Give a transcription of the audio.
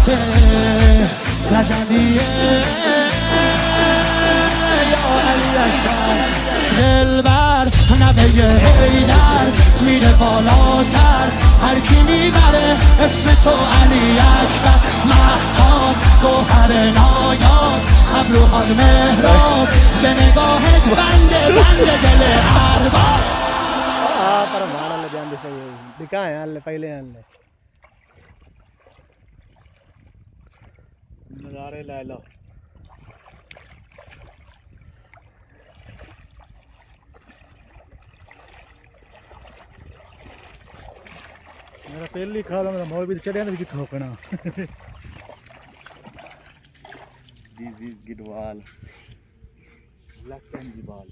سه لجندیه یا علی اشتر دلبر نبه حیدر میره بالاتر هر کی میبره اسم تو علی اکبر مهتاب گوهر نایاب ابروحال مهراب به نگاهت بنده دل ارباب पर भाड़ा ले ध्यान दिखाइए दिखाए आने पहले आने नज़ारे ले लो मेरा पहली खा था मेरा मोर भी चढ़िया ना भी ठोकना This is Gidwal, Black and Gidwal.